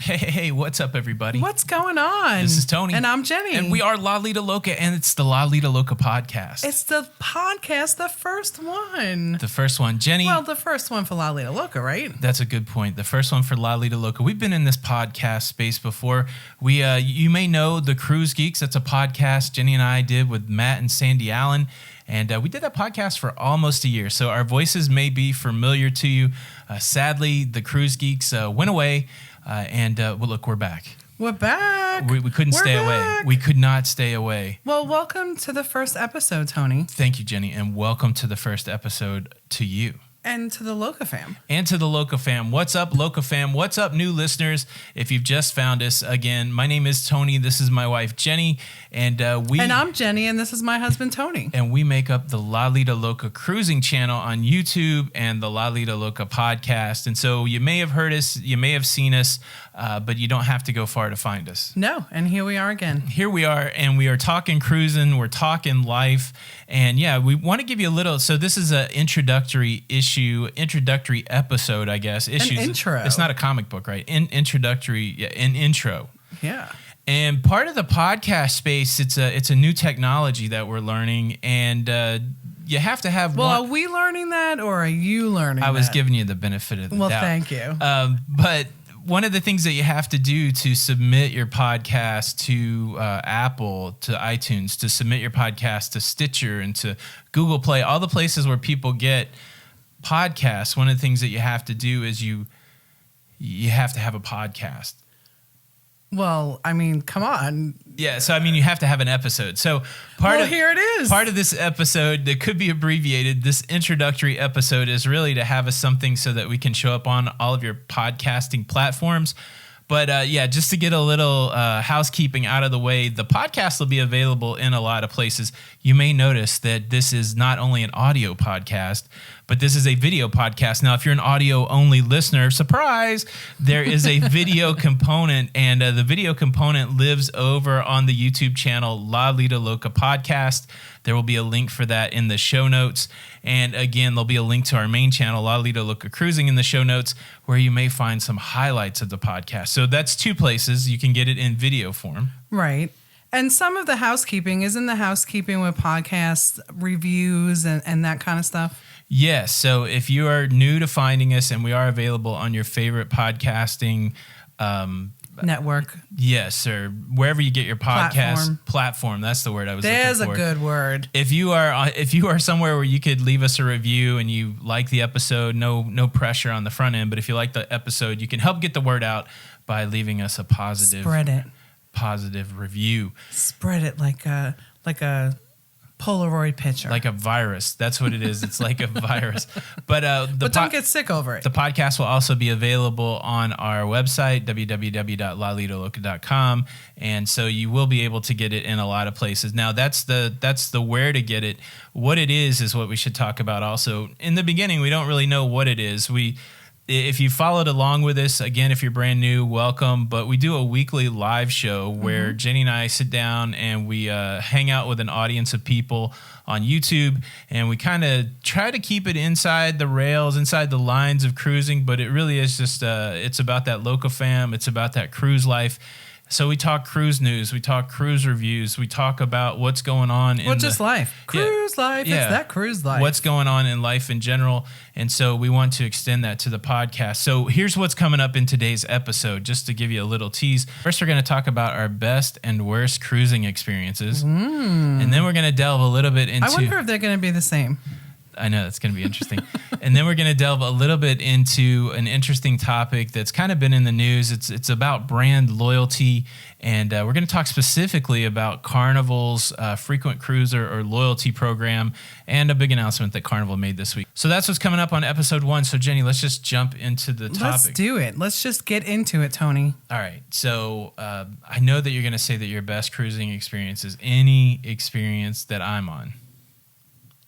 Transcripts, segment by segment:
Hey, what's up, everybody? What's going on? This is Tony. And I'm Jenny. And we are Lido Loca, and it's the Lido Loca podcast. It's the podcast, the first one. The first one. Jenny. Well, the first one for Lido Loca, right? That's a good point. The first one for Lido Loca. We've been in this podcast space before. You may know The Cruise Geeks. That's a podcast Jenny and I did with Matt and Sandy Allen. And we did that podcast for almost a year. So our voices may be familiar to you. Sadly, The Cruise Geeks went away. Well, look, we're back. We're back. We couldn't stay away. We could not stay away. Well, welcome to the first episode, Tony. Thank you, Jenny, and welcome to the first episode to you. And to the locafam. And to the locafam. What's up, locafam? What's up, new listeners? If you've just found us, again, my name is Tony. This is my wife, Jenny. And I'm Jenny, and this is my husband, Tony. And we make up the Lido Loca cruising channel on YouTube and the Lido Loca podcast. And so you may have heard us, you may have seen us, but you don't have to go far to find us. No, and here we are again. Here we are, and we are talking cruising, we're talking life, and yeah, we want to give you a little, so this is an introductory episode, I guess. An intro. It's not a comic book, right? An intro. Yeah. And part of the podcast space, it's a new technology that we're learning, and you have to have Well, are we learning that, or are you learning that? I was giving you the benefit of the doubt. Well, thank you. But one of the things that you have to do to submit your podcast to Apple, to iTunes, to submit your podcast to Stitcher and to Google Play, all the places where people get podcasts, one of the things that you have to do is you have to have a podcast. Well, I mean, come on. Yeah, so I mean, you have to have an episode. So here it is. Part of this episode that could be abbreviated, this introductory episode, is really to have something so that we can show up on all of your podcasting platforms. But just to get a little housekeeping out of the way, the podcast will be available in a lot of places. You may notice that this is not only an audio podcast, but this is a video podcast. Now, if you're an audio-only listener, surprise, there is a video component, and the video component lives over on the YouTube channel Lido Loca Podcast. There will be a link for that in the show notes. And again, there'll be a link to our main channel, Lido Loca Cruising, in the show notes, where you may find some highlights of the podcast. So that's two places. You can get it in video form. Right. And some of the housekeeping, isn't the housekeeping with podcast reviews and that kind of stuff? Yes. So if you are new to finding us, and we are available on your favorite podcasting network. Yes, or wherever you get your podcast platform. That's the word I was looking for. There's a good word. If you are somewhere where you could leave us a review and you like the episode, no pressure on the front end, but if you like the episode, you can help get the word out by leaving us a positive review. Spread it like a Polaroid picture. Like a virus. That's what it is. It's like a virus. But don't get sick over it. The podcast will also be available on our website, www.lidoloca.com. And so you will be able to get it in a lot of places. Now, that's the where to get it. What it is what we should talk about also. In the beginning, we don't really know what it is. If you followed along with us, again, if you're brand new, welcome. But we do a weekly live show where Jenny and I sit down and we hang out with an audience of people on YouTube. And we kind of try to keep it inside the rails, inside the lines of cruising. But it really is just, it's about that locafam. It's about that cruise life. So we talk cruise news, we talk cruise reviews, we talk about what's going on in just life. Cruise life. Yeah. It's that cruise life. What's going on in life in general. And so we want to extend that to the podcast. So here's what's coming up in today's episode, just to give you a little tease. First, we're going to talk about our best and worst cruising experiences. And then we're going to delve a little bit into... I wonder if they're going to be the same. I know, that's going to be interesting. And then we're going to delve a little bit into an interesting topic that's kind of been in the news. It's about brand loyalty, and we're going to talk specifically about Carnival's frequent cruiser or loyalty program and a big announcement that Carnival made this week. So that's what's coming up on episode 1. So Jenny, let's just jump into the topic. Let's do it. Let's just get into it, Tony. All right. So I know that you're going to say that your best cruising experience is any experience that I'm on.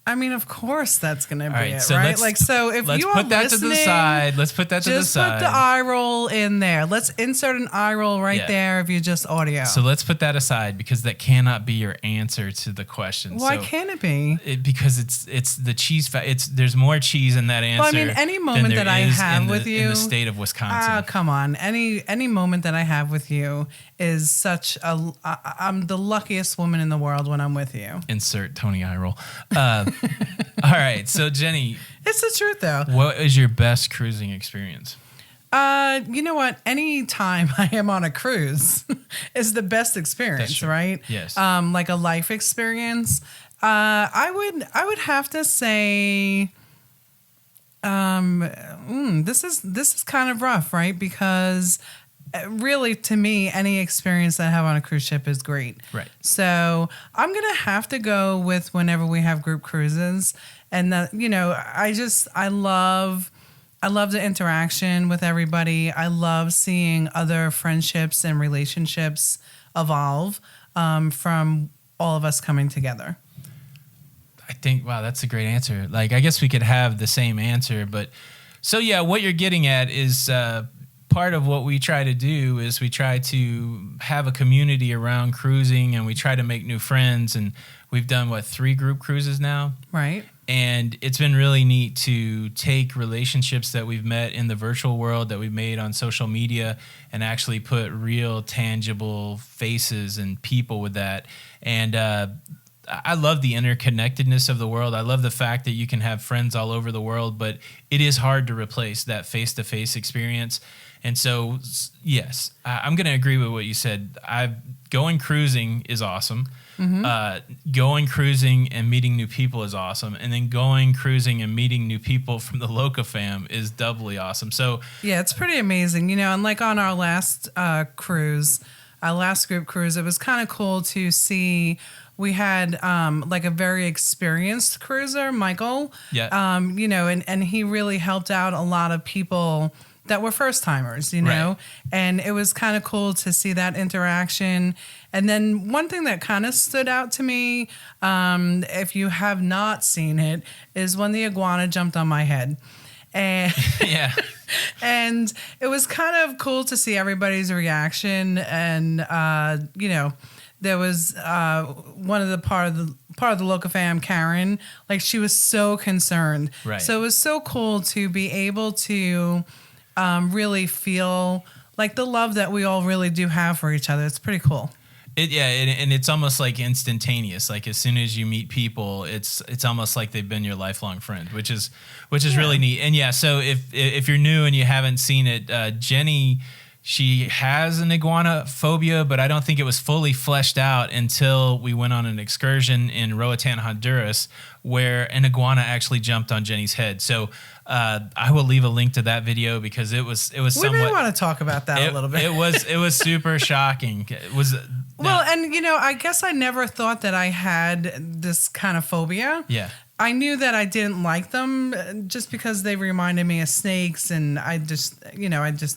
I mean, of course that's going to be right, it, so right? Like, so if let's you are put that listening, to the side. Let's put that to the just side. put the eye roll in there. Let's insert an eye roll right there if you're just audio. So let's put that aside because that cannot be your answer to the question. Why can't it be? Because it's the cheese. There's more cheese in that answer. Well, I mean, any moment that I have with you in the state of Wisconsin. Come on, any moment that I have with you is such a. I'm the luckiest woman in the world when I'm with you. Insert Tony eye roll. All right, so Jenny, it's the truth though. What is your best cruising experience? You know what? Any time I am on a cruise is the best experience, right? Yes. Like a life experience. I would have to say, this is kind of rough, right? Because really, to me, any experience that I have on a cruise ship is great. Right. So I'm gonna have to go with whenever we have group cruises, and that I love the interaction with everybody. I love seeing other friendships and relationships evolve from all of us coming together. I think, wow, that's a great answer. Like, I guess we could have the same answer, but so yeah, what you're getting at is part of what we try to do is we try to have a community around cruising, and we try to make new friends. And we've done 3 group cruises now, right? And it's been really neat to take relationships that we've met in the virtual world that we've made on social media and actually put real tangible faces and people with that. And I love the interconnectedness of the world. I love the fact that you can have friends all over the world, but it is hard to replace that face-to-face experience. And so, yes, I'm going to agree with what you said. Going cruising is awesome. Mm-hmm. Going cruising and meeting new people is awesome. And then going cruising and meeting new people from the Loca fam is doubly awesome. So yeah, it's pretty amazing. And like on our last cruise, our last group cruise, it was kind of cool to see. We had like a very experienced cruiser, Michael. Yeah. And he really helped out a lot of people that were first timers, Right. And it was kind of cool to see that interaction. And then one thing that kind of stood out to me, if you have not seen it, is when the iguana jumped on my head. And yeah. And it was kind of cool to see everybody's reaction. And there was one of the part of the Loca fam, Karen, like she was so concerned. Right. So it was so cool to be able to really feel like the love that we all really do have for each other. It's pretty cool. And it's almost like instantaneous. Like as soon as you meet people, it's almost like they've been your lifelong friend, which is really neat. And yeah, so if you're new and you haven't seen it, Jenny, she has an iguana phobia, but I don't think it was fully fleshed out until we went on an excursion in Roatan, Honduras, where an iguana actually jumped on Jenny's head. So I will leave a link to that video because it was we somewhat. may want to talk about that a little bit. It was super shocking. It was. Well, and I guess I never thought that I had this kind of phobia. Yeah. I knew that I didn't like them just because they reminded me of snakes, and I just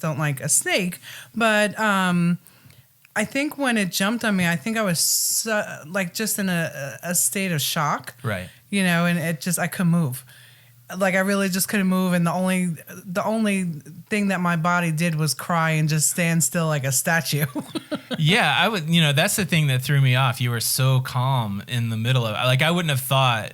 don't like a snake. But I think when it jumped on me, I think I was just in a state of shock. Right. And I couldn't move. Like I really just couldn't move, and the only thing that my body did was cry and just stand still like a statue. Yeah, I would. That's the thing that threw me off. You were so calm in the middle of it. Like I wouldn't have thought.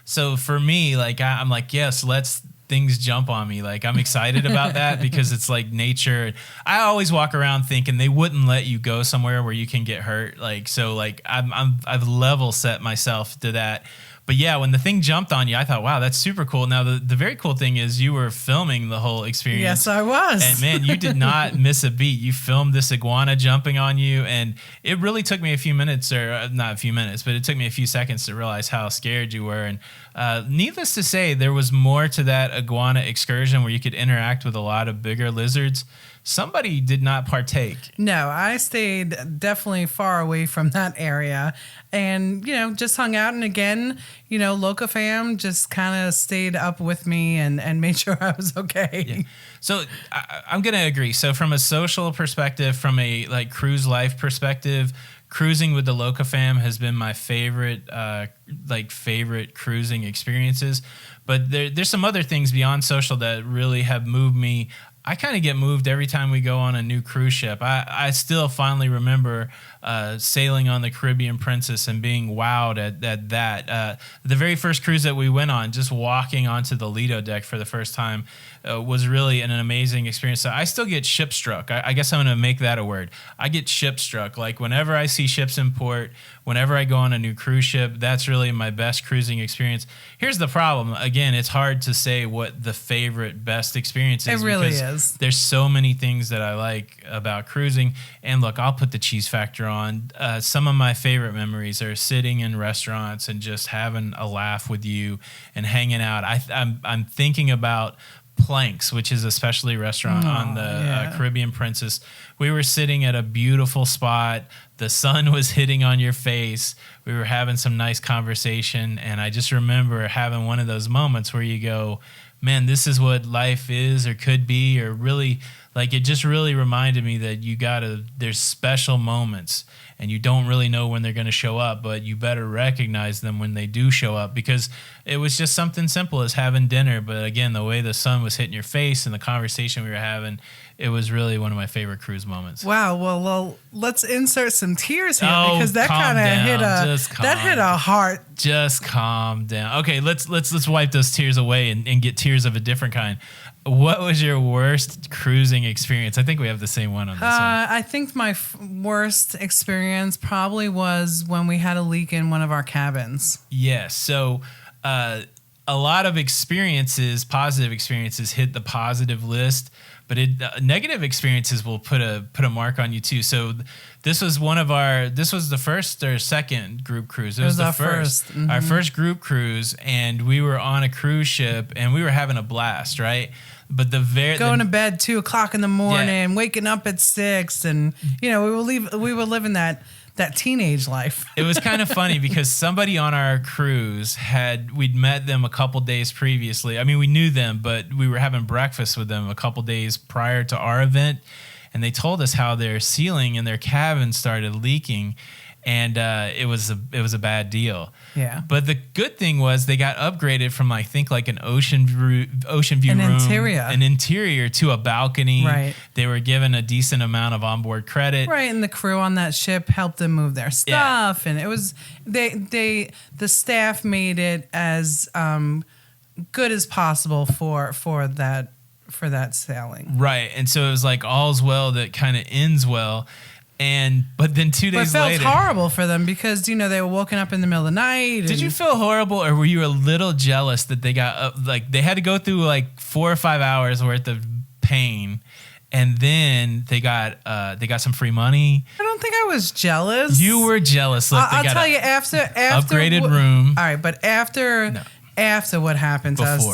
So for me, like I'm like, yes, let's things jump on me. Like I'm excited about that because it's like nature. I always walk around thinking they wouldn't let you go somewhere where you can get hurt. Like so, like I've level set myself to that. But yeah, when the thing jumped on you, I thought, wow, that's super cool. Now, the very cool thing is you were filming the whole experience. Yes, I was. And man, you did not miss a beat. You filmed this iguana jumping on you. And it really took me a few minutes, or not a few minutes, but it took me a few seconds to realize how scared you were. And needless to say, there was more to that iguana excursion where you could interact with a lot of bigger lizards. Somebody did not partake. No, I stayed definitely far away from that area and, just hung out. And again, Loca fam just kind of stayed up with me and made sure I was okay. Yeah. So I'm going to agree. So from a social perspective, from a like cruise life perspective, cruising with the locafam has been my favorite, favorite cruising experiences. But there's some other things beyond social that really have moved me. I kind of get moved every time we go on a new cruise ship. I still fondly remember sailing on the Caribbean Princess and being wowed at that. The very first cruise that we went on, just walking onto the Lido deck for the first time, was really an amazing experience. So I still get ship struck. I guess I'm going to make that a word. I get ship struck. Like whenever I see ships in port, whenever I go on a new cruise ship, that's really my best cruising experience. Here's the problem. Again, it's hard to say what the favorite best experience is. It really is. There's so many things that I like about cruising. And look, I'll put the cheese factor on. Some of my favorite memories are sitting in restaurants and just having a laugh with you and hanging out. I'm thinking about Planks, which is a specialty restaurant on the Caribbean Princess. We were sitting at a beautiful spot. The sun was hitting on your face. We were having some nice conversation. And I just remember having one of those moments where you go, man, this is what life is or could be, or really, like, it just really reminded me that there's special moments and you don't really know when they're going to show up, but you better recognize them when they do show up, because it was just something simple as having dinner. But again, the way the sun was hitting your face and the conversation we were having, it was really one of my favorite cruise moments. Wow. Well, let's insert some tears here, because that kind of hit a heart. Just calm down. Okay, let's wipe those tears away and get tears of a different kind. What was your worst cruising experience? I think we have the same one on this one. I think my worst experience probably was when we had a leak in one of our cabins. Yes. So a lot of experiences, positive experiences, hit the positive list, but negative experiences will put a mark on you too. So this was the first or second group cruise. It was the first. Mm-hmm. Our first group cruise, and we were on a cruise ship and we were having a blast, right? But going to bed 2:00 in the morning, waking up at 6, and we were living that teenage life. It was kind of funny because somebody on our cruise we'd met them a couple days previously. I mean, we knew them, but we were having breakfast with them a couple days prior to our event, and they told us how their ceiling in their cabin started leaking, and it was a bad deal. Yeah. But the good thing was they got upgraded from an ocean view room, an interior to a balcony. Right. They were given a decent amount of onboard credit. Right, and the crew on that ship helped them move their stuff, and it was the staff made it as good as possible for that sailing. Right, and so it was like all's well that kind of ends well. But then 2 days later, it felt horrible for them because they were woken up in the middle of the night. Did you feel horrible, or were you a little jealous that they got up? Like they had to go through like 4 or 5 hours worth of pain, and then they got some free money. I don't think I was jealous. You were jealous. Look, I'll tell you after upgraded room. All right, but after what happened to us.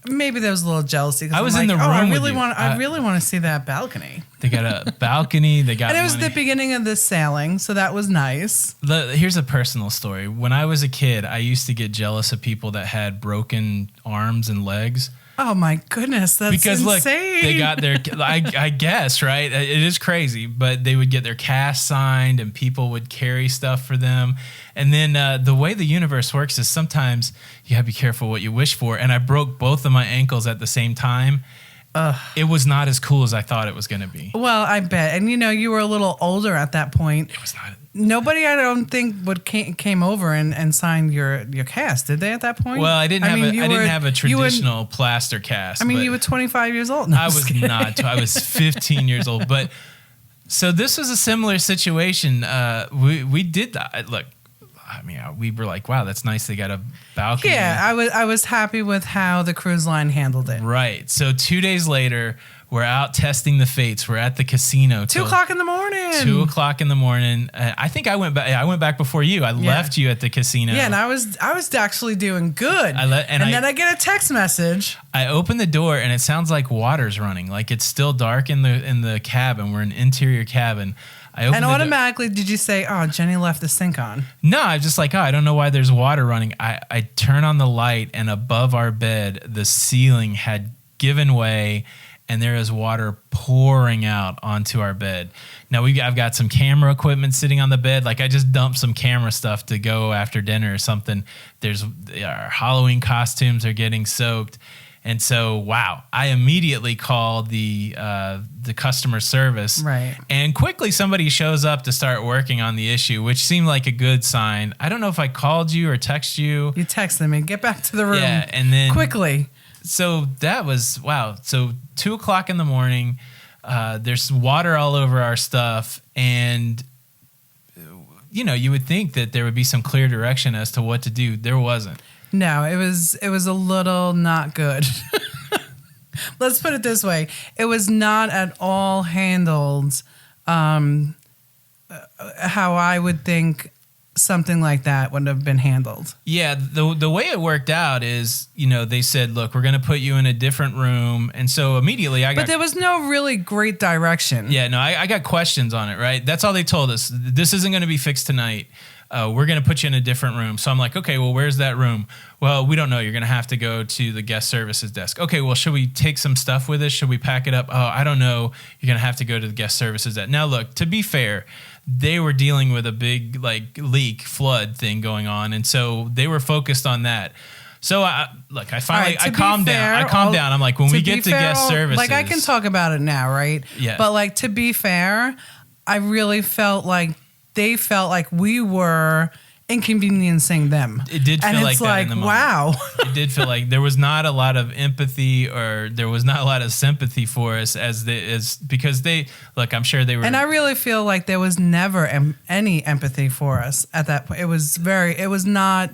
Maybe there was a little jealousy. I was in the room. I really want to see that balcony. They got a balcony. They got, and it was the beginning of the sailing, so that was nice. Here's a personal story. When I was a kid, I used to get jealous of people that had broken arms and legs. Oh my goodness, that's insane. Look, they got their, I guess, right? It is crazy, but they would get their cast signed and people would carry stuff for them. And then the way the universe works is sometimes you have to be careful what you wish for. And I broke both of my ankles at the same time. It was not as cool as I thought it was going to be. Well, I bet. And you were a little older at that point. It was not. Nobody, I don't think, came over and signed your cast, did they at that point? Well, I didn't have a traditional plaster cast. I mean, you were 25 years old. No, I was not. I was 15 years old. But so this was a similar situation. We did that. Look, I mean, we were like, wow, that's nice. They got a balcony. Yeah, I was happy with how the cruise line handled it. Right. So 2 days later, we're out testing the fates. We're at the casino. 2:00 in the morning. 2:00 in the morning. I think I went back. I went back before you. I left you at the casino. Yeah, and I was actually doing good. And then I get a text message. I open the door and it sounds like water's running. Like it's still dark in the cabin. We're in an interior cabin. And automatically, did you say, "Oh, Jenny left the sink on"? No, I was just like, "Oh, I don't know why there's water running." I turn on the light, and above our bed, the ceiling had given way. and there is water pouring out onto our bed. Now I've got some camera equipment sitting on the bed. Like I just dumped some camera stuff to go after dinner or something. Our Halloween costumes are getting soaked. And so, wow, I immediately called the customer service. Right. And quickly somebody shows up to start working on the issue, which seemed like a good sign. I don't know if I called you or texted you. You texted me, get back to the room. Yeah, and then quickly. So that was, wow. So 2:00 in the morning, there's water all over our stuff. And, you would think that there would be some clear direction as to what to do. There wasn't. No, it was a little not good. Let's put it this way. It was not at all handled how I would think something like that would have been handled. Yeah, the way it worked out is, they said, look, we're going to put you in a different room. And so immediately But there was no really great direction. Yeah, no, I got questions on it, right? That's all they told us. This isn't going to be fixed tonight. We're going to put you in a different room. So I'm like, okay, well, where's that room? Well, we don't know. You're going to have to go to the guest services desk. Okay, well, should we take some stuff with us? Should we pack it up? Oh, I don't know. You're going to have to go to the guest services desk. Now, look, to be fair, they were dealing with a big flood thing going on. And so they were focused on that. So I calmed down. I'm like, when we get to guest services. Like I can talk about it now, right? Yeah. But to be fair, I really felt like they felt like we were inconveniencing them. It did feel like that in the moment. Wow. It did feel like there was not a lot of empathy or there was not a lot of sympathy for us because I'm sure they were. And I really feel like there was never any empathy for us at that point. It was not,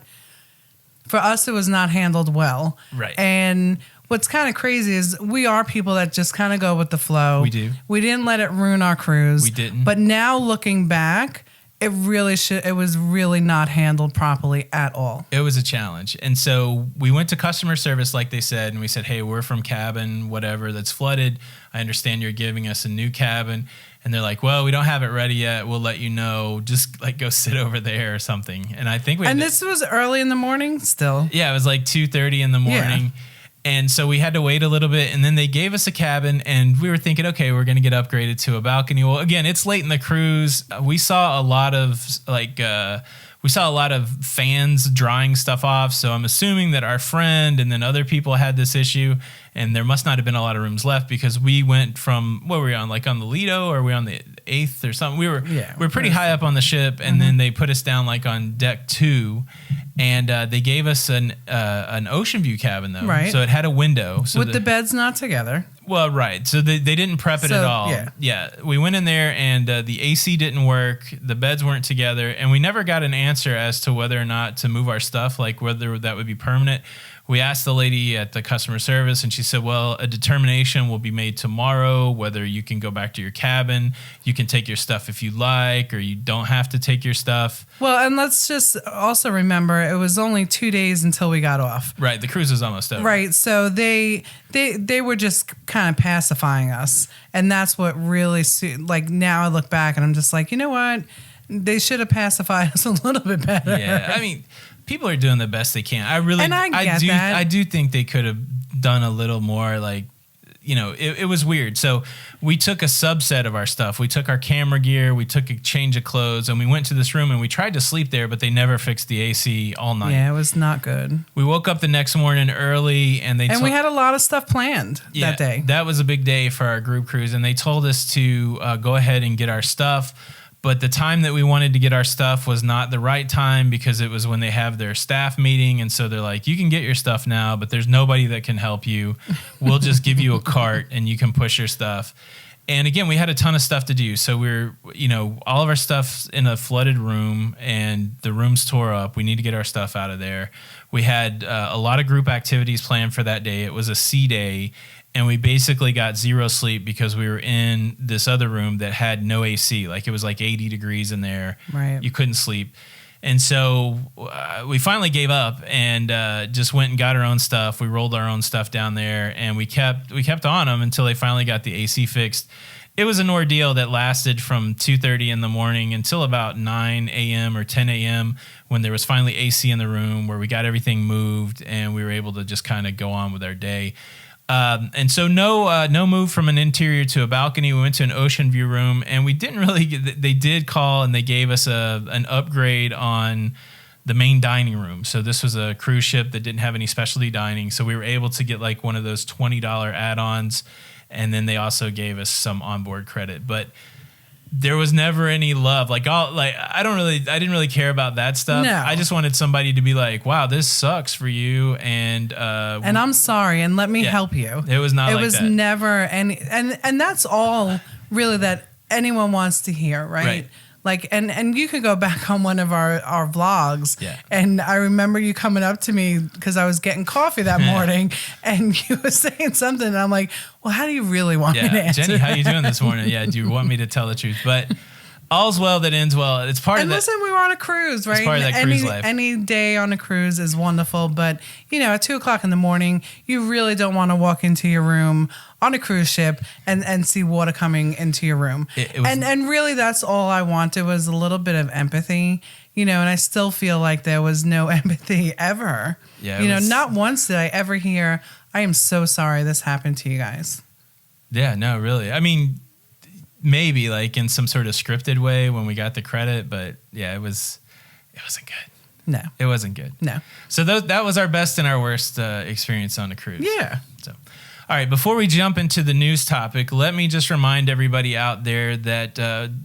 for us, it was not handled well. Right. And what's kind of crazy is we are people that just kind of go with the flow. We do. We didn't let it ruin our cruise. We didn't. But now looking back, it was really not handled properly at all. It was a challenge. And so we went to customer service like they said, and we said, hey, we're from cabin, whatever, that's flooded. I understand you're giving us a new cabin. And they're like, well, we don't have it ready yet. We'll let you know. Just go sit over there or something. And I think this was early in the morning still. Yeah, it was 2:30 in the morning. Yeah. And so we had to wait a little bit, and then they gave us a cabin, and we were thinking, okay, we're going to get upgraded to a balcony. Well, again, it's late in the cruise. We saw a lot of fans drying stuff off. So I'm assuming that our friend and then other people had this issue, and there must not have been a lot of rooms left because we went from, what were we on, on the Lido, or were we on the 8th or something? We were pretty high up on the ship, and then they put us down on deck 2. And they gave us an ocean view cabin, though. Right. So it had a window. So with the beds not together. Well, right. So they didn't prep it at all. Yeah. We went in there, and the AC didn't work. The beds weren't together. And we never got an answer as to whether or not to move our stuff, whether that would be permanent. We asked the lady at the customer service, and she said, well, a determination will be made tomorrow, whether you can go back to your cabin. You can take your stuff if you like, or you don't have to take your stuff. Well, and let's just also remember, it was only 2 days until we got off. Right. The cruise is almost over. Right. So they were just kind of pacifying us. And that's what really, now I look back and I'm just like, you know what? They should have pacified us a little bit better. Yeah. I mean, people are doing the best they can. I do think they could have done a little more. It was weird. So we took a subset of our stuff. We took our camera gear, we took a change of clothes, and we went to this room and we tried to sleep there, but they never fixed the AC all night. Yeah, it was not good. We woke up the next morning early, and we had a lot of stuff planned that day. That was a big day for our group cruise, and they told us to go ahead and get our stuff. But the time that we wanted to get our stuff was not the right time because it was when they have their staff meeting. And so they're like, you can get your stuff now, but there's nobody that can help you. We'll just give you a cart and you can push your stuff. And again, we had a ton of stuff to do. So all of our stuff's in a flooded room and the room's tore up. We need to get our stuff out of there. We had a lot of group activities planned for that day. It was a sea day. And we basically got zero sleep because we were in this other room that had no AC. It was 80 degrees in there. Right. You couldn't sleep. And so we finally gave up and just went and got our own stuff. We rolled our own stuff down there, and we kept on them until they finally got the AC fixed. It was an ordeal that lasted from 2:30 in the morning until about 9 a.m. or 10 a.m. when there was finally AC in the room where we got everything moved and we were able to just kind of go on with our day. And so no move from an interior to a balcony. We went to an ocean view room, and we didn't really they did call and they gave us an upgrade on the main dining room. So this was a cruise ship that didn't have any specialty dining. So we were able to get like one of those $20 add-ons. And then they also gave us some onboard credit, but there was never any love. I didn't really care about that stuff. No. I just wanted somebody to be like, wow, this sucks for you. And I'm sorry. And let me help you. It was not it like was that. never any, and that's all really that anyone wants to hear. Right. Like, and you could go back on one of our vlogs. Yeah. And I remember you coming up to me because I was getting coffee that morning and you were saying something. And I'm like, well, how do you really want me to answer Jenny, how you doing this morning? Yeah. Do you want me to tell the truth? But all's well that ends well. It's part of that. And listen, we were on a cruise, right? It's part of that cruise life. Any day on a cruise is wonderful. But, at 2:00 in the morning, you really don't want to walk into your room on a cruise ship and see water coming into your room. It was, and really, that's all I wanted was a little bit of empathy, and I still feel like there was no empathy ever. Yeah, not once did I ever hear, I am so sorry this happened to you guys. Yeah, no, really. I mean, maybe like in some sort of scripted way when we got the credit, but yeah, it wasn't good. No, it wasn't good. No. So that was our best and our worst experience on a cruise. Yeah. So, all right, before we jump into the news topic, let me just remind everybody out there that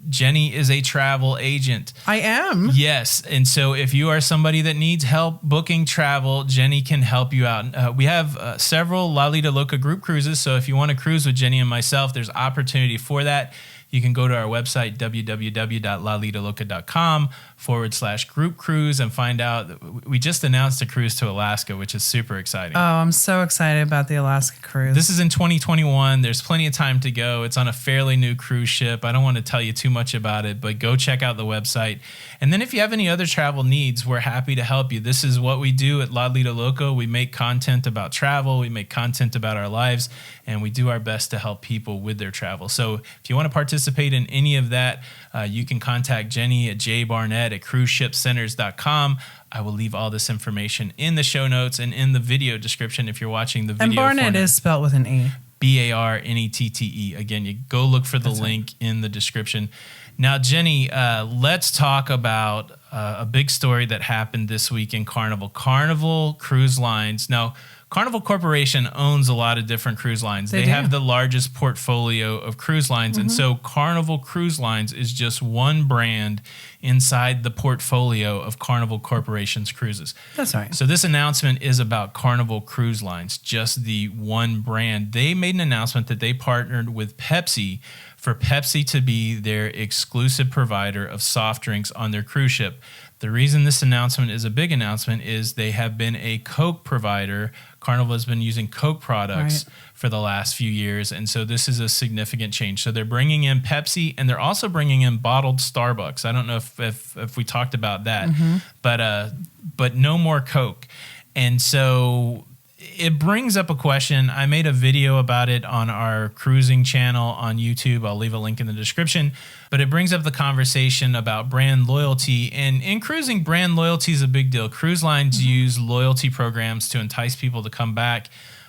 Jenny is a travel agent. I am. Yes. And so if you are somebody that needs help booking travel, Jenny can help you out. We have several Lido Loca group cruises. So if you want to cruise with Jenny and myself, there's opportunity for that. You can go to our website, www.lalidoloca.com/group cruise and find out. We just announced a cruise to Alaska, which is super exciting. Oh, I'm so excited about the Alaska cruise. This is in 2021. There's plenty of time to go. It's on a fairly new cruise ship. I don't want to tell you too much about it, but go check out the website. And then if you have any other travel needs, we're happy to help you. This is what we do at Lido Loca. We make content about travel. We make content about our lives, and we do our best to help people with their travel. So if you want to participate in any of that, you can contact Jenny at jbarnette@cruiseshipcenters.com. I will leave all this information in the show notes and in the video description if you're watching the video. And Barnett is spelled with an E. BARNETTE. Again, you go look for the link in the description. Now, Jenny, let's talk about a big story that happened this week in Carnival. Carnival Cruise Lines. Now, Carnival Corporation owns a lot of different cruise lines. They have the largest portfolio of cruise lines. Mm-hmm. And so Carnival Cruise Lines is just one brand inside the portfolio of Carnival Corporation's cruises. That's right. So this announcement is about Carnival Cruise Lines, just the one brand. They made an announcement that they partnered with Pepsi for Pepsi to be their exclusive provider of soft drinks on their cruise ship. The reason this announcement is a big announcement is they have been a Coke provider. Carnival has been using Coke products for the last few years, and so this is a significant change. So they're bringing in Pepsi, and they're also bringing in bottled Starbucks. I don't know if we talked about that, but no more Coke. And so it brings up a question. I made a video about it on our cruising channel on YouTube. I'll leave a link in the description. But it brings up the conversation about brand loyalty. And in cruising, brand loyalty is a big deal. Cruise lines use loyalty programs to entice people to come back.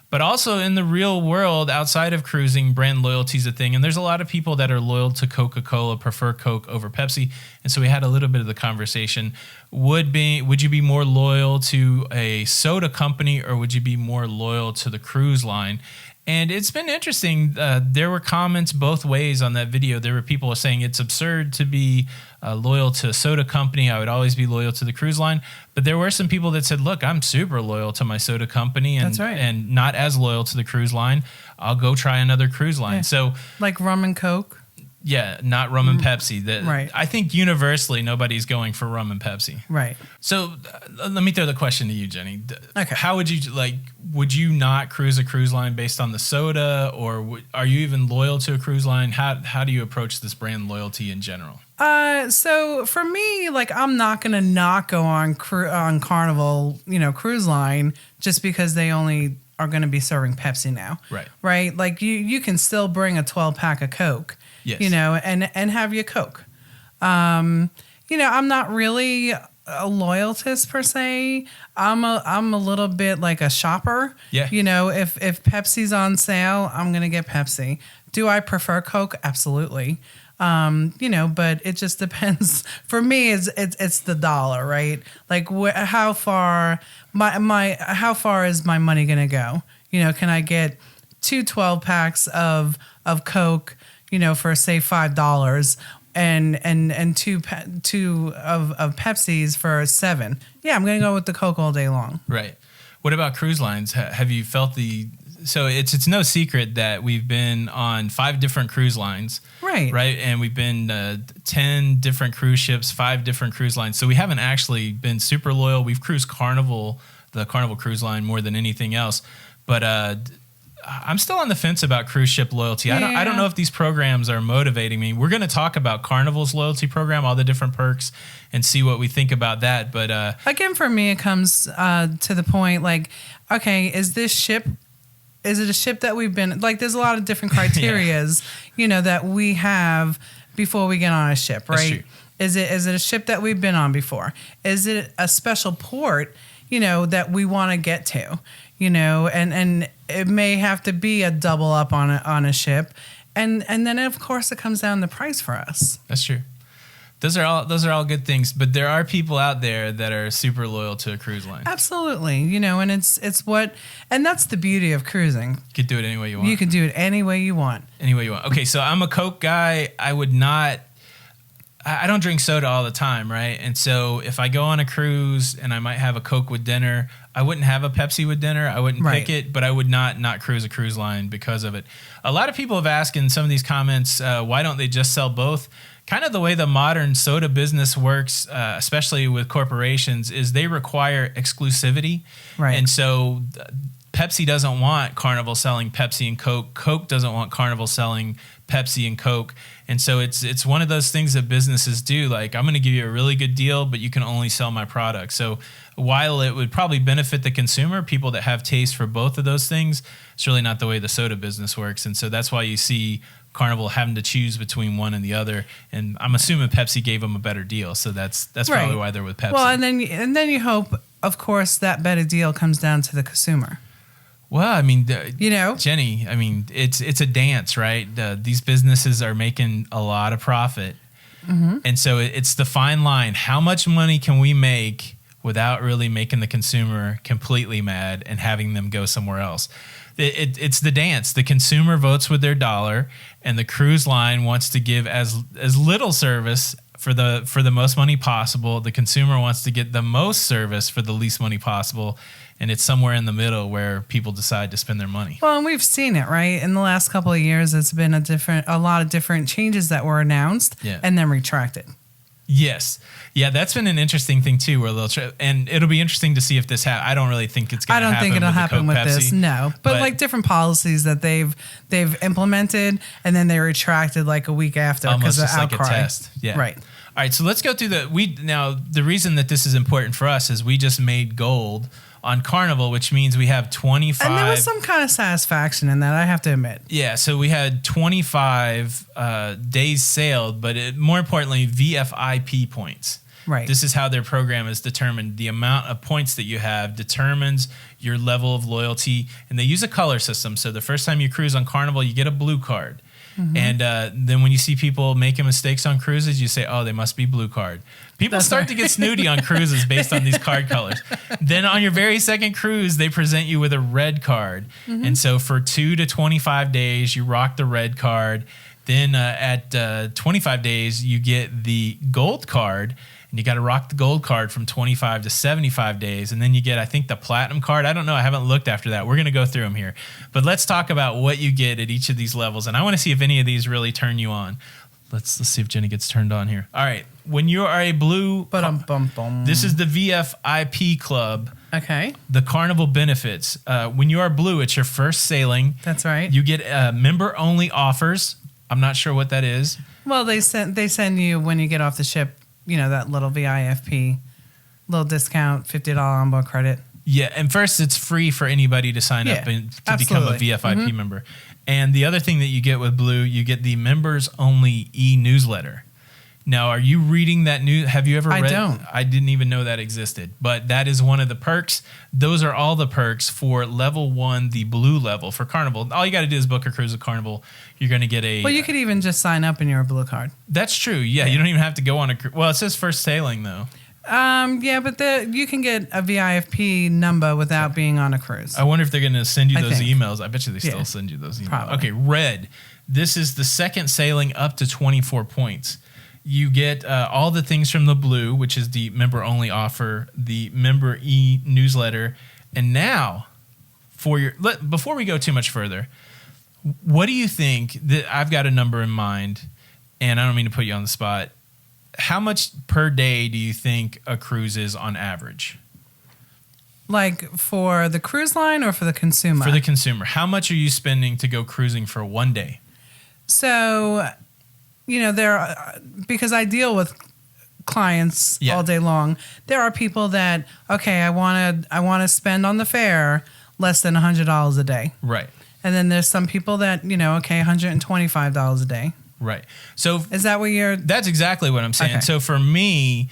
But also in the real world, outside of cruising, brand loyalty is a thing. And there's a lot of people that are loyal to Coca-Cola, prefer Coke over Pepsi. And so we had a little bit of the conversation. Would you be more loyal to a soda company, or would you be more loyal to the cruise line? And it's been interesting. There were comments both ways on that video. There were people saying it's absurd to be loyal to a soda company. I would always be loyal to the cruise line. But there were some people that said, look, I'm super loyal to my soda company and not as loyal to the cruise line. I'll go try another cruise line. Yeah. So like rum and Coke? Yeah, not rum and Pepsi. Right. I think universally nobody's going for rum and Pepsi. Right. So let me throw the question to you, Jenny. Okay. How would you would you not cruise a cruise line based on the soda, or are you even loyal to a cruise line? How do you approach this brand loyalty in general? So for me, I'm not going to not go on Carnival, cruise line just because they only are going to be serving Pepsi now. Right. Right. Like you can still bring a 12-pack of Coke. Yes. And have your Coke. I'm not really a loyalist per se. I'm a little bit like a shopper. Yeah. You know, if Pepsi's on sale, I'm gonna get Pepsi. Do I prefer Coke? Absolutely. You know, but it just depends. For me, it's the dollar, right? Like how far how far is my money gonna go? You know, can I get 2 12-packs of Coke, you know, for say $5, and two of Pepsis for $7? Yeah, I'm gonna go with the Coke all day long. Right. What about cruise lines? Have you felt so it's no secret that we've been on 5 different cruise lines. Right. And we've been 10 different cruise ships, 5 different cruise lines. So we haven't actually been super loyal. We've cruised Carnival, the Carnival cruise line, more than anything else. But I'm still on the fence about cruise ship loyalty. Yeah. I don't know if these programs are motivating me. We're going to talk about Carnival's loyalty program, all the different perks, and see what we think about that. But again, for me, it comes to the point like, okay, is it a ship that we've been, like, there's a lot of different criterias, you know, that we have before we get on a ship, right? Is it a ship that we've been on before? Is it a special port, you know, that we want to get to, you know, and it may have to be a double up on a ship. And then, of course, it comes down to price for us. That's true. Those are all good things, but there are people out there that are super loyal to a cruise line. Absolutely. You know, and it's and that's the beauty of cruising. You could do it any way you want. You can do it any way you want. Any way you want. Okay, so I'm a Coke guy. I don't drink soda all the time, right? And so if I go on a cruise and I might have a Coke with dinner, I wouldn't have a Pepsi with dinner. I wouldn't pick it, but I would not cruise a cruise line because of it. A lot of people have asked in some of these comments, why don't they just sell both? Kind of the way the modern soda business works, especially with corporations, is they require exclusivity. Right. And so Pepsi doesn't want Carnival selling Pepsi and Coke. Coke doesn't want Carnival selling Pepsi and Coke. And so it's one of those things that businesses do. Like, I'm going to give you a really good deal, but you can only sell my product. So while it would probably benefit the consumer, people that have taste for both of those things, it's really not the way the soda business works. And so that's why you see Carnival having to choose between one and the other, and I'm assuming Pepsi gave them a better deal, so that's probably why they're with Pepsi. Well, and then you hope, of course, that better deal comes down to the consumer. Well, I mean, you know, Jenny, I mean, it's a dance, right? These businesses are making a lot of profit, and so it's the fine line. How much money can we make without really making the consumer completely mad and having them go somewhere else? It's the dance. The consumer votes with their dollar, and the cruise line wants to give as little service for the most money possible. The consumer wants to get the most service for the least money possible, and it's somewhere in the middle where people decide to spend their money. Well, and we've seen it, right? In the last couple of years, it's been a lot of different changes that were announced and then retracted. Yes. Yeah, that's been an interesting thing too, where they'll and it'll be interesting to see if this happens. I don't really think it's going to happen. I don't think it'll happen with this, no. But like different policies that they've implemented, and then they retracted like a week after because of outcry. Like a test. Yeah. Right. All right, so let's go through the reason that this is important for us is we just made gold on Carnival, which means we have 25. And there was some kind of satisfaction in that, I have to admit. Yeah, so we had 25 days sailed, but more importantly, VFIP points. Right. This is how their program is determined. The amount of points that you have determines your level of loyalty, and they use a color system. So the first time you cruise on Carnival, you get a blue card. And then when you see people making mistakes on cruises, you say, oh, they must be blue card. People start to get snooty on cruises based on these card colors. Then on your very second cruise, they present you with a red card. And so for 2 to 25 days, you rock the red card. Then at 25 days, you get the gold card. And you got to rock the gold card from 25 to 75 days. And then you get, I think, the platinum card. I don't know. I haven't looked after that. We're going to go through them here. But let's talk about what you get at each of these levels. And I want to see if any of these really turn you on. Let's see if Jenny gets turned on here. All right. When you are a blue, this is the VFIP club. Okay. The Carnival benefits. When you are blue, it's your first sailing. That's right. You get member-only offers. I'm not sure what that is. Well, they send you when you get off the ship, you know, that little VIFP, little discount, $50 onboard credit. Yeah, and first it's free for anybody to sign up and to become a VFIP member. And the other thing that you get with Blue, you get the members-only e-newsletter. Now, are you reading that new? Have you ever read? I don't. I didn't even know that existed, but that is one of the perks. Those are all the perks for level 1, the blue level for Carnival. All you got to do is book a cruise with Carnival. You're going to get a. Well, you could even just sign up in your blue card. That's true. Yeah, you don't even have to go on a cruise. Well, it says first sailing though. Yeah, but you can get a VIFP number without being on a cruise. I wonder if they're going to send you those emails. I bet you they still send you those emails. Probably. Okay, red. This is the second sailing up to 24 points. You get all the things from the blue, which is the member-only offer, the member e-newsletter. And now, before we go too much further, what do you think that I've got a number in mind, and I don't mean to put you on the spot. How much per day do you think a cruise is on average? Like for the cruise line or for the consumer? For the consumer. How much are you spending to go cruising for one day? So, because I deal with clients all day long, there are people that, okay, I want to spend on the fare less than $100 a day. Right. And then there's some people that, okay, $125 a day. Right. So is that what you're... That's exactly what I'm saying. Okay. So for me,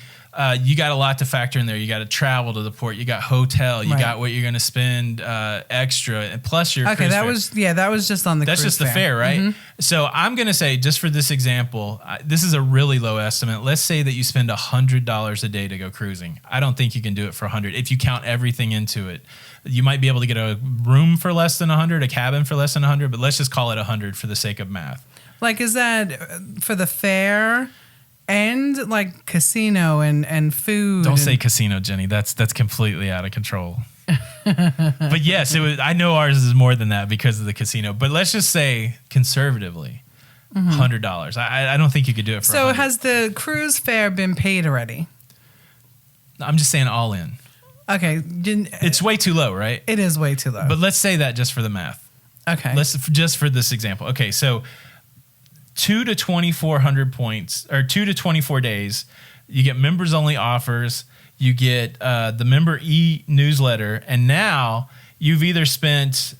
you got a lot to factor in there. You got to travel to the port. You got hotel. You got what you're going to spend extra, and plus your cruise fare. That was just on the. That's cruise just the fare, right? Mm-hmm. So I'm going to say, just for this example, this is a really low estimate. Let's say that you spend $100 a day to go cruising. I don't think you can do it for $100 if you count everything into it. You might be able to get a room for less than $100, a cabin for less than $100, but let's just call it $100 for the sake of math. Like, is that for the fare and like casino and food? Don't say casino, Jenny. That's completely out of control. But yes, I know ours is more than that because of the casino. But let's just say conservatively, $100. I don't think you could do it for. So $100. Has the cruise fare been paid already? I'm just saying all in. Okay, it's way too low, right? It is way too low. But let's say that just for the math. Okay. Just for this example. Okay, so 2 to 2,400 points, or 2 to 24 days, you get members only offers, you get the member e-newsletter, and now you've either spent,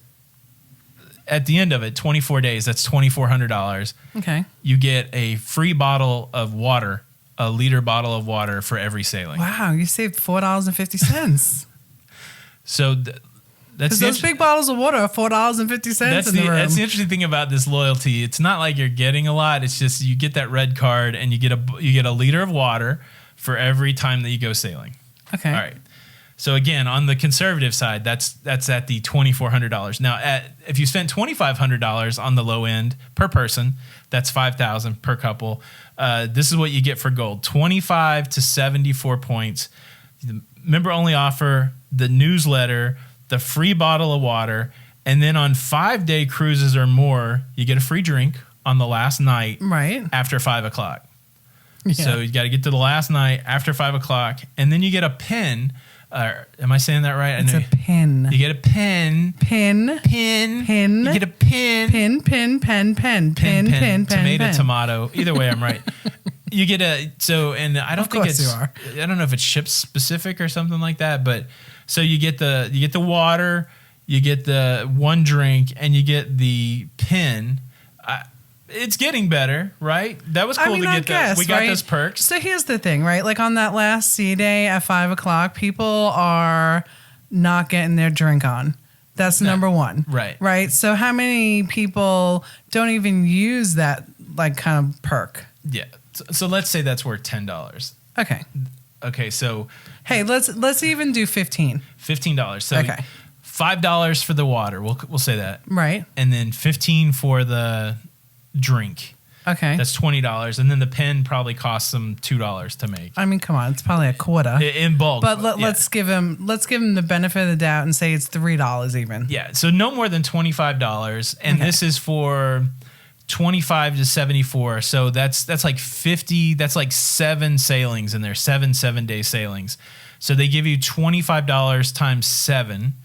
at the end of it, 24 days, that's $2,400. Okay. You get a free bottle of water, a liter bottle of water for every sailing. Wow, you saved $4.50. So because those big bottles of water are $4.50 in the room. That's the interesting thing about this loyalty. It's not like you're getting a lot. It's just you get that red card and you get a liter of water for every time that you go sailing. Okay. All right. So again, on the conservative side, that's at the $2,400. Now, if you spent $2,500 on the low end per person, that's $5,000 per couple. This is what you get for gold: 25 to 74 points. The member only offer, the newsletter, the free bottle of water, and then on 5-day cruises or more, you get a free drink on the last night, right after 5 o'clock. Yeah. So you got to get to the last night after 5 o'clock, and then you get a pin. Am I saying that right? It's a pin. You get a pin. Pin. Pin. Pin. You get a pin. Pin. Pin. Pen. Pen. Pin. Pin. Tomato. Tomato. Either way, I'm right. You get and I don't think it's. I don't know if it's ship specific or something like that, but so you get the water, you get the one drink, and you get the pin. It's getting better, right? That was cool to get that. We got those perks. So here's the thing, right? Like on that last sea day at 5 o'clock, people are not getting their drink on. That's number one. Right. Right. So how many people don't even use that like kind of perk? Yeah. So let's say that's worth $10. Okay. Okay. So hey, let's even do $15. $15. So okay. $5 for the water. We'll say that. Right. And then $15 for the drink. Okay. That's $20. And then the pen probably costs them $2 to make. I mean, come on, it's probably a quarter in bulk. But let's give him the benefit of the doubt and say it's $3 even. Yeah. So no more than $25. And this is for 25 to 74. So that's like 50. That's like 7 sailings in there, 7-day sailings. So they give you $25 times 7.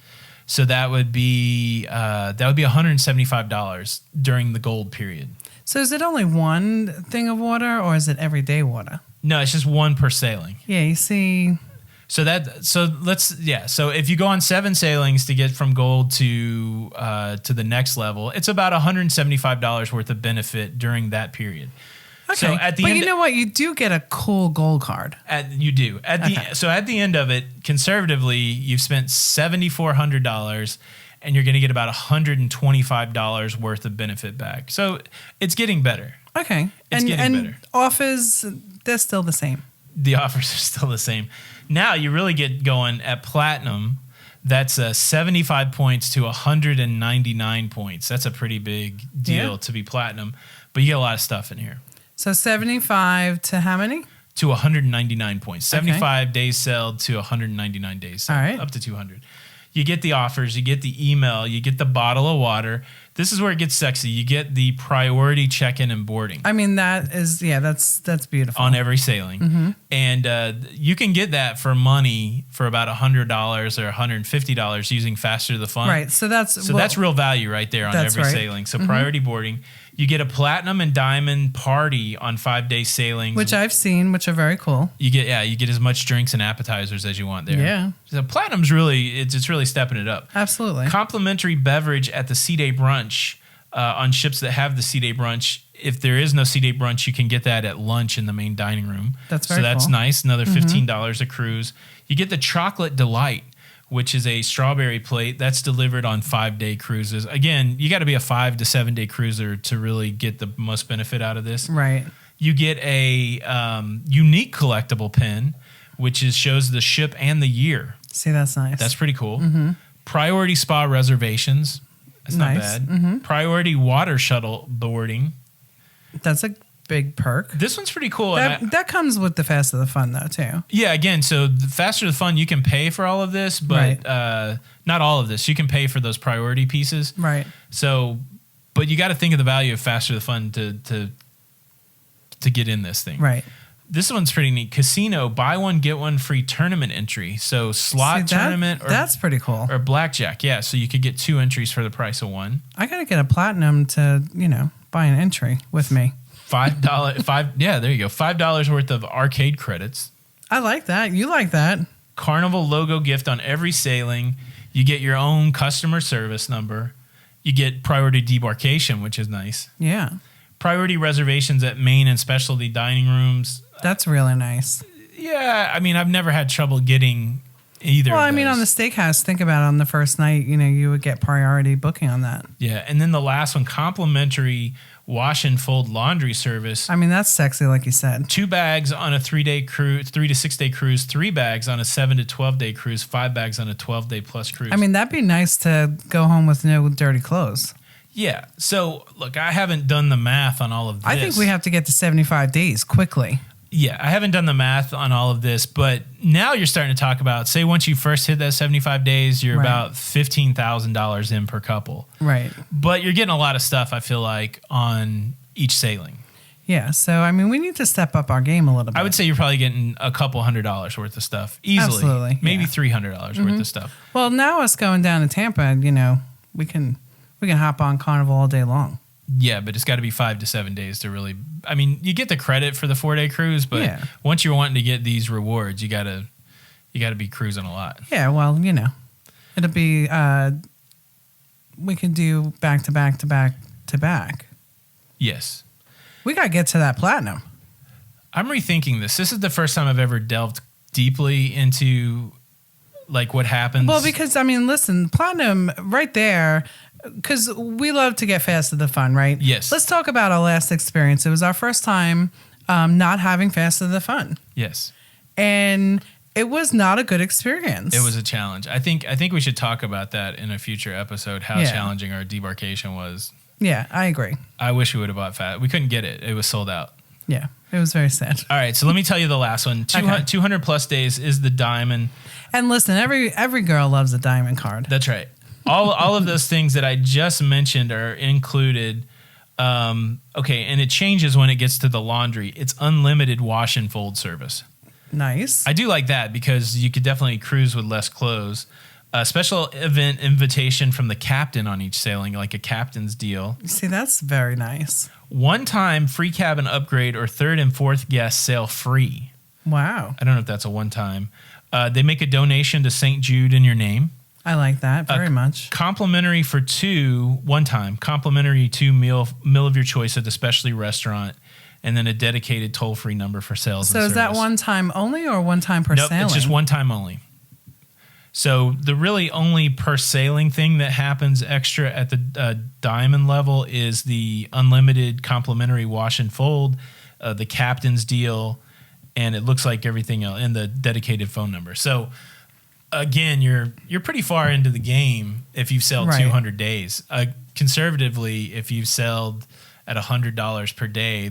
So that would be $175 during the gold period. So is it only one thing of water, or is it everyday water? No, it's just one per sailing. Yeah, you see. So if you go on 7 sailings to get from gold to the next level, it's about $175 worth of benefit during that period. So at the but end, you know what? You do get a cool gold card. you do at the end of it, conservatively, you've spent $7,400, and you're going to get about $125 worth of benefit back. So it's getting better. Okay, It's getting better. Offers, they're still the same. The offers are still the same. Now you really get going at platinum. That's 75 points to 199 points. That's a pretty big deal to be platinum, but you get a lot of stuff in here. So 75 to how many? To 199 points. 75 days sailed to 199 days sailed. All right. Up to 200. You get the offers, you get the email, you get the bottle of water. This is where it gets sexy. You get the priority check-in and boarding. I mean, that's beautiful. On every sailing. And you can get that for money for about $100 or $150 using Faster to the Fun. Right. So that's real value right there on every right. sailing. So priority boarding. You get a platinum and diamond party on 5-day sailings, which I've seen, which are very cool. You get as much drinks and appetizers as you want there. Yeah. So platinum's really it's really stepping it up. Absolutely. Complimentary beverage at the sea day brunch on ships that have the sea day brunch. If there is no sea day brunch, you can get that at lunch in the main dining room. That's very that's cool. nice. Another $15 a cruise. You get the chocolate delight, which is a strawberry plate that's delivered on 5-day cruises. Again, you got to be a 5 to 7 day cruiser to really get the most benefit out of this. Right. You get a unique collectible pin, which shows the ship and the year. See, that's nice. That's pretty cool. Priority spa reservations. That's nice. not bad. Priority water shuttle boarding. That's a big perk. This one's pretty cool. That comes with the Faster the Fun, though, too. Yeah, again, so the Faster the Fun, you can pay for all of this, but not all of this. You can pay for those priority pieces. Right. So, but you got to think of the value of Faster the Fun to get in this thing. Right. This one's pretty neat. Casino, buy one, get one free tournament entry. So slot tournament. That's pretty cool. Or blackjack, yeah. So you could get 2 entries for the price of one. I got to get a platinum to, buy an entry with me. Yeah, there you go. $5 worth of arcade credits. I like that. You like that. Carnival logo gift on every sailing. You get your own customer service number. You get priority debarkation, which is nice. Yeah. Priority reservations at main and specialty dining rooms. That's really nice. Yeah, I mean, I've never had trouble getting either. Well, of I mean, those. on the steakhouse, think about it, on the first night, you would get priority booking on that. Yeah, and then the last one, complimentary wash and fold laundry service. I mean, that's sexy, like you said. 2 bags on a 3-day cruise, 3 to 6 day cruise, 3 bags on a 7 to 12 day cruise, 5 bags on a 12-day plus cruise. I mean, that'd be nice to go home with no dirty clothes. Yeah. So, look, I haven't done the math on all of this. I think we have to get to 75 days quickly. Yeah, I haven't done the math on all of this, but now you're starting to talk about, say, once you first hit that 75 days, you're about $15,000 in per couple. Right. But you're getting a lot of stuff, I feel like, on each sailing. Yeah, so, I mean, we need to step up our game a little bit. I would say you're probably getting a couple $100 worth of stuff easily. Absolutely. Maybe $300 worth of stuff. Well, now us going down to Tampa, we can hop on Carnival all day long. Yeah, but it's got to be 5 to 7 days to really. I mean, you get the credit for the 4-day cruise, but once you're wanting to get these rewards, you gotta be cruising a lot. Yeah, well, it'll be. We can do back to back to back to back. Yes, we gotta get to that platinum. I'm rethinking this. This is the first time I've ever delved deeply into like what happens. Well, because I mean, listen, platinum right there. Because we love to get Fast to the Fun, right? Yes. Let's talk about our last experience. It was our first time not having Fast to the Fun. Yes. And it was not a good experience. It was a challenge. I think we should talk about that in a future episode, how challenging our debarkation was. Yeah, I agree. I wish we would have bought Fast. We couldn't get it. It was sold out. Yeah, it was very sad. All right, so let me tell you the last one. 200 plus days is the diamond. And listen, every girl loves a diamond card. That's right. All of those things that I just mentioned are included. Okay, and it changes when it gets to the laundry. It's unlimited wash and fold service. Nice. I do like that because you could definitely cruise with less clothes. A special event invitation from the captain on each sailing, like a captain's deal. See, that's very nice. One-time free cabin upgrade or 3rd and 4th guest sail free. Wow. I don't know if that's a one-time. They make a donation to St. Jude in your name. I like that very much. Complimentary for 2, one time. Complimentary 2 meal of your choice at the specialty restaurant. and then a dedicated toll-free number for sales and So is that service. one time only or one time per Nope, sailing? it's just one time only. So the really only per sailing thing that happens extra at the diamond level is the unlimited complimentary wash and fold, the captain's deal, and it looks like everything else, and the dedicated phone number. So again, you're pretty far into the game if you've sailed Right. 200 days. Conservatively, if you've sailed at $100 per day,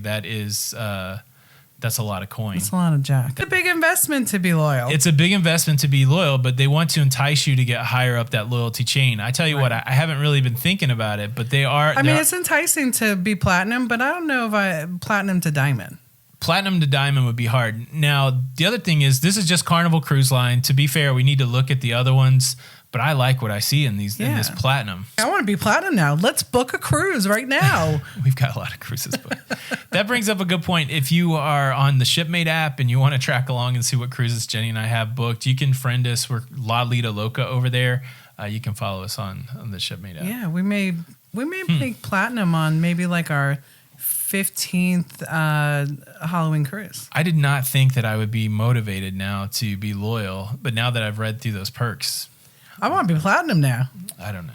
that's a lot of coin. It's a lot of jack. It's a big investment to be loyal. It's a big investment to be loyal, but they want to entice you to get higher up that loyalty chain. I tell you what, I haven't really been thinking about it, but they are. I mean, it's enticing to be platinum, but I don't know if platinum to diamond. Platinum to diamond would be hard. Now, the other thing is, this is just Carnival Cruise Line. To be fair, we need to look at the other ones, but I like what I see in these in this platinum. I want to be platinum now. Let's book a cruise right now. We've got a lot of cruises, but that brings up a good point. If you are on the Shipmate app and you want to track along and see what cruises Jenny and I have booked, you can friend us. We're Lido Loca over there. You can follow us on the Shipmate app. Yeah, we may make platinum on maybe like our 15th Halloween cruise. I did not think that I would be motivated now to be loyal, but now that I've read through those perks, I want to be platinum now. I don't know.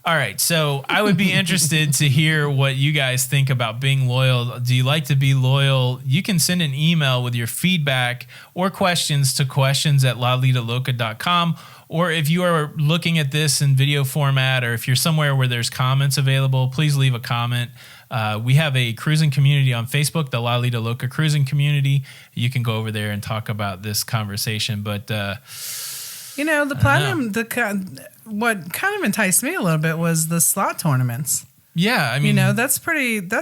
All right, so I would be interested to hear what you guys think about being loyal. Do you like to be loyal? You can send an email with your feedback or questions to questions@lalidoloca.com. Or if you are looking at this in video format, or if you're somewhere where there's comments available, please leave a comment. We have a cruising community on Facebook, the Lido Loca cruising community. You can go over there and talk about this conversation. But the platinum, what kind of enticed me a little bit was the slot tournaments. Yeah, I mean, that's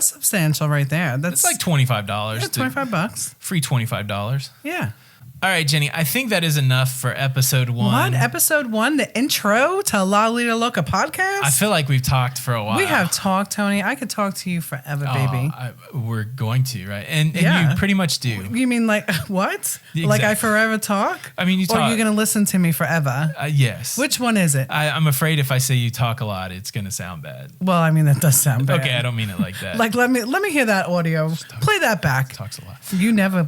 substantial right there. That's it's like $25. Yeah, $25. Free $25. Yeah. All right, Jenny, I think that is enough for episode 1. What? Episode 1, the intro to Lido Loca podcast? I feel like we've talked for a while. We have talked, Tony. I could talk to you forever, baby. We're going to, right? And you pretty much do. You mean like what? Exactly. Like I forever talk? I mean, you talk. Or are you going to listen to me forever? Yes. Which one is it? I'm afraid if I say you talk a lot, it's going to sound bad. Well, I mean, that does sound bad. Okay, I don't mean it like that. Like, let me hear that audio. Play that back. Talks a lot. You never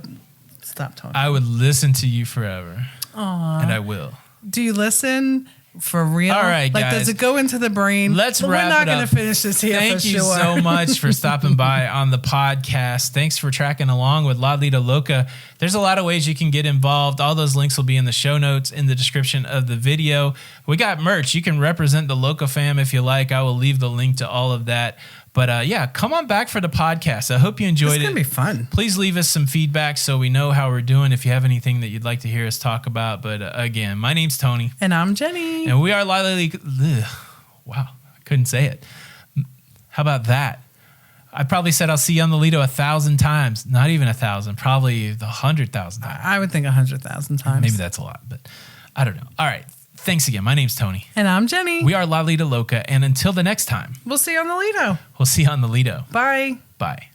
stop talking. I would listen to you forever. Aww. And I will. Do you listen for real? All right, like, guys. does it go into the brain? Let's wrap it up. We're not going to finish this here. Thank for you sure. so much for stopping by on the podcast. Thanks for tracking along with Lido Loca. There's a lot of ways you can get involved. All those links will be in the show notes in the description of the video. We got merch. You can represent the Loca fam if you like. I will leave the link to all of that. But come on back for the podcast. I hope you enjoyed it. It's going to be fun. Please leave us some feedback so we know how we're doing if you have anything that you'd like to hear us talk about. But again, my name's Tony. And I'm Jenny. And we are Lido. Wow, I couldn't say it. How about that? I probably said I'll see you on the Lido 1,000 times. Not even 1,000, probably 100,000 times. I would think 100,000 times. Maybe that's a lot, but I don't know. All right. Thanks again. My name's Tony. And I'm Jenny. We are Lido Loca. And until the next time, we'll see you on the Lido. we'll see you on the Lido. Bye. Bye.